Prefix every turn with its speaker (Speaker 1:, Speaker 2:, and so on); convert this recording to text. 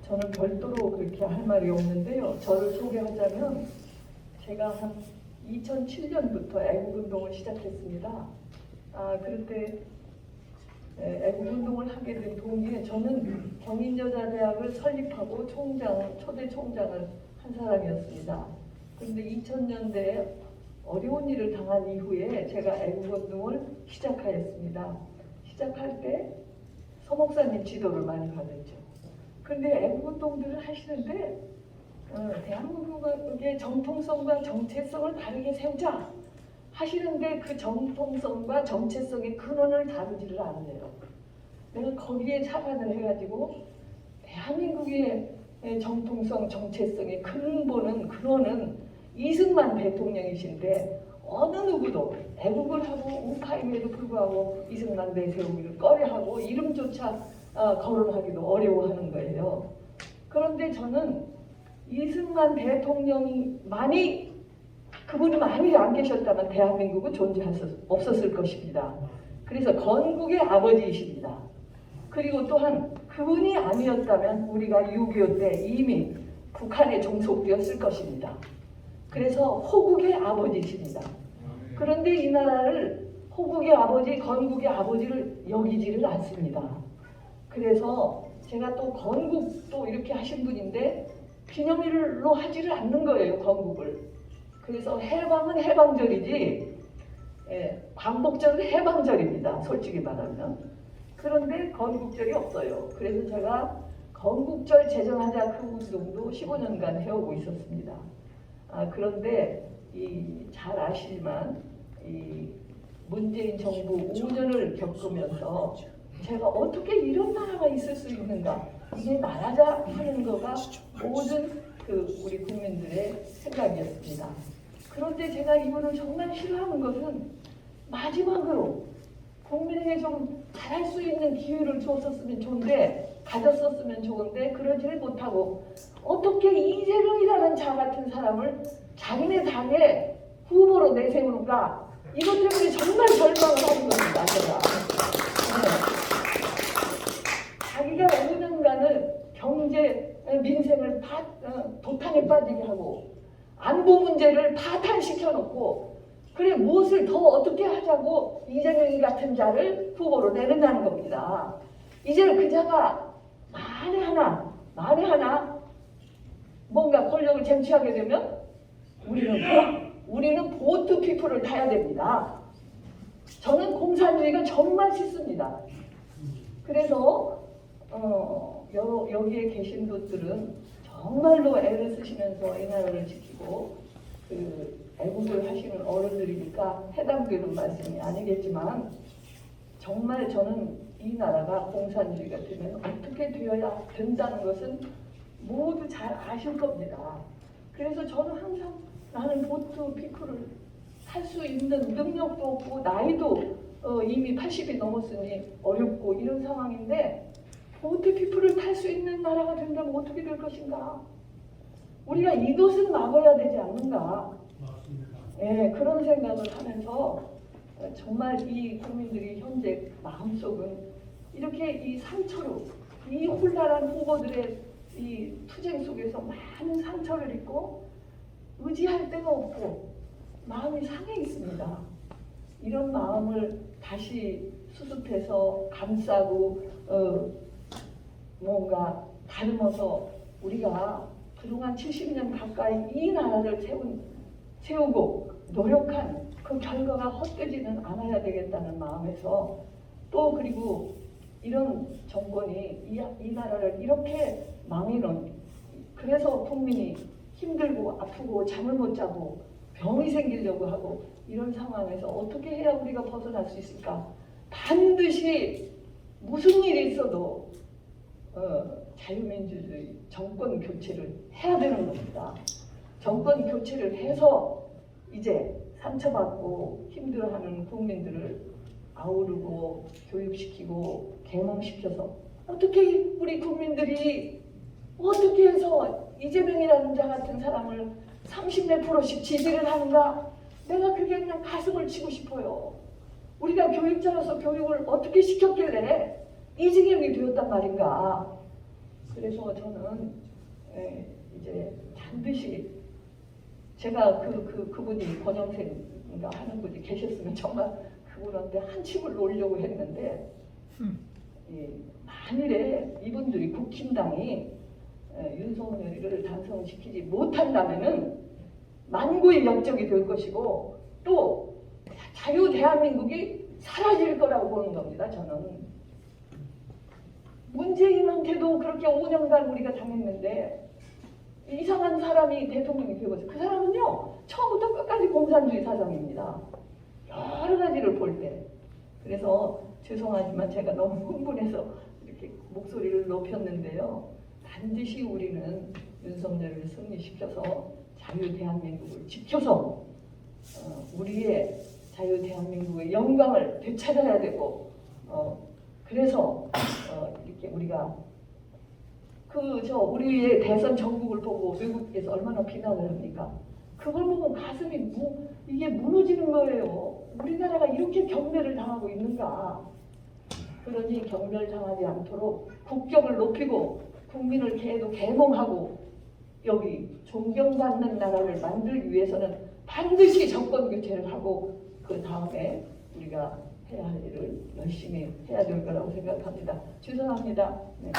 Speaker 1: 저는 별도로 그렇게 할 말이 없는데요. 저를 소개하자면 제가 한 2007년부터 애국운동을 시작했습니다. 그런데 애국운동을 하게 된 동기에 저는 경인여자대학을 설립하고 초대 총장을 한 사람이었습니다. 그런데 2000년대에 어려운 일을 당한 이후에 제가 애국운동을 시작하였습니다. 시작할 때 서 목사님 지도를 많이 받았죠. 그런데 애국운동들을 하시는데 대한민국의 정통성과 정체성을 다르게 세우자 하시는데 그 정통성과 정체성의 근원을 다루지를 않으네요. 내가 거기에 착안을 해가지고 대한민국의 정통성, 정체성의 근원은 이승만 대통령이신데 어느 누구도 애국을 하고 우파임에도 불구하고 이승만 내세우기를 꺼려하고 이름조차 거론하기도 어려워하는 거예요. 그런데 저는 이승만 대통령이 그분이 만일 안 계셨다면 대한민국은 존재할 수 없었을 것입니다. 그래서 건국의 아버지이십니다. 그리고 또한 그분이 아니었다면 우리가 6.25 때 이미 북한에 종속되었을 것입니다. 그래서 호국의 아버지십니다. 그런데 이 나라를 호국의 아버지, 건국의 아버지를 여기지를 않습니다. 그래서 제가 또 건국도 이렇게 하신 분인데 기념일로 하지를 않는 거예요, 건국을. 그래서 해방은 해방절이지 광복절은 해방절입니다, 솔직히 말하면. 그런데 건국절이 없어요. 그래서 제가 건국절 제정하자 그 운동도 15년간 해오고 있었습니다. 그런데 잘 아시지만 이 문재인 정부 5년을 겪으면서 제가 어떻게 이런 나라가 있을 수 있는가, 이게 나라자 하는 거가 모든 우리 국민들의 생각이었습니다. 그런데 제가 이거를 정말 싫어하는 것은 마지막으로 국민에게 좀 잘할 수 있는 기회를 줬었으면 좋은데, 가졌었으면 좋은데 그러지를 못하고 어떻게 이재명이라는 자 같은 사람을 자기네 당의 후보로 내세우는가, 이것 때문에 정말 절망을 하는 겁니다. 제가 자기가 5년간을 경제 민생을 도탄에 빠지게 하고 안보 문제를 파탄시켜 놓고, 그래 무엇을 더 어떻게 하자고 이재명이 같은 자를 후보로 내는다는 겁니다. 이제 그 자가 만에 하나 뭔가 권력을 쟁취하게 되면 우리는 보트 피플을 타야 됩니다. 저는 공산주의가 정말 싫습니다. 그래서 여기에 계신 분들은 정말로 애를 쓰시면서 이 나라를 지키고 애국을 하시는 어른들이니까 해당되는 말씀이 아니겠지만, 정말 저는 이 나라가 공산주의가 되면 어떻게 되어야 된다는 것은 모두 잘 아실 겁니다. 그래서 저는 항상 나는 보트 피크를 탈 수 있는 능력도 없고 나이도 이미 80이 넘었으니 어렵고 이런 상황인데, 보트 피플을 탈 수 있는 나라가 된다면 어떻게 될 것인가? 우리가 이것은 막아야 되지 않는가? 예, 그런 생각을 하면서 정말 이 국민들이 현재 마음속은 이렇게 이 상처로, 이 혼란한 후보들의 이 투쟁 속에서 많은 상처를 입고 의지할 데가 없고 마음이 상해 있습니다. 이런 마음을 다시 수습해서 감싸고 뭔가 다듬어서 우리가 그동안 70년 가까이 이 나라를 세우고 노력한 그 결과가 헛되지는 않아야 되겠다는 마음에서, 또 그리고 이런 정권이 이 나라를 이렇게 망해놓은, 그래서 국민이 힘들고 아프고 잠을 못 자고 병이 생기려고 하고 이런 상황에서 어떻게 해야 우리가 벗어날 수 있을까? 반드시 무슨 일이 있어도 자유민주주의 정권 교체를 해야 되는 겁니다. 정권 교체를 해서 이제 상처받고 힘들어하는 국민들을 아우르고 교육시키고 계몽시켜서 어떻게 우리 국민들이 어떻게 해서 이재명이라는 자 같은 사람을 30몇 %씩 지지를 하는가? 내가 그게 그냥 가슴을 치고 싶어요. 우리가 교육자로서 교육을 어떻게 시켰길래 이재명이 되었단 말인가? 그래서 저는 이제 반드시 제가 그분이 권영생인가 하는 분이 계셨으면 정말 그분한테 한 칩을 놓으려고 했는데 만일에 이분들이 국힘당이 윤석열을 당선시키지 못한다면은 만고의 역적이 될 것이고 또 자유 대한민국이 사라질 거라고 보는 겁니다. 저는 문재인한테도 그렇게 5년간 우리가 당했는데 이상한 사람이 대통령이 되고서 그 사람은요 처음부터 끝까지 공산주의 사상입니다. 여러 가지를 볼 때. 그래서 죄송하지만 제가 너무 흥분해서 이렇게 목소리를 높였는데요. 반드시 우리는 윤석열을 승리시켜서 자유 대한민국을 지켜서 우리의 자유 대한민국의 영광을 되찾아야 되고 그래서 이렇게 우리가 우리의 대선 정국을 보고 외국에서 얼마나 비난을 합니까? 그걸 보고 가슴이 이게 무너지는 거예요. 우리나라가 이렇게 경멸을 당하고 있는가? 그러니 경멸당하지 않도록 국격을 높이고 국민을 계몽하고 여기 존경받는 나라를 만들기 위해서는 반드시 정권 교체를 하고 그 다음에 우리가 해야 할 일을 열심히 해야 될 거라고 생각합니다. 죄송합니다. 네.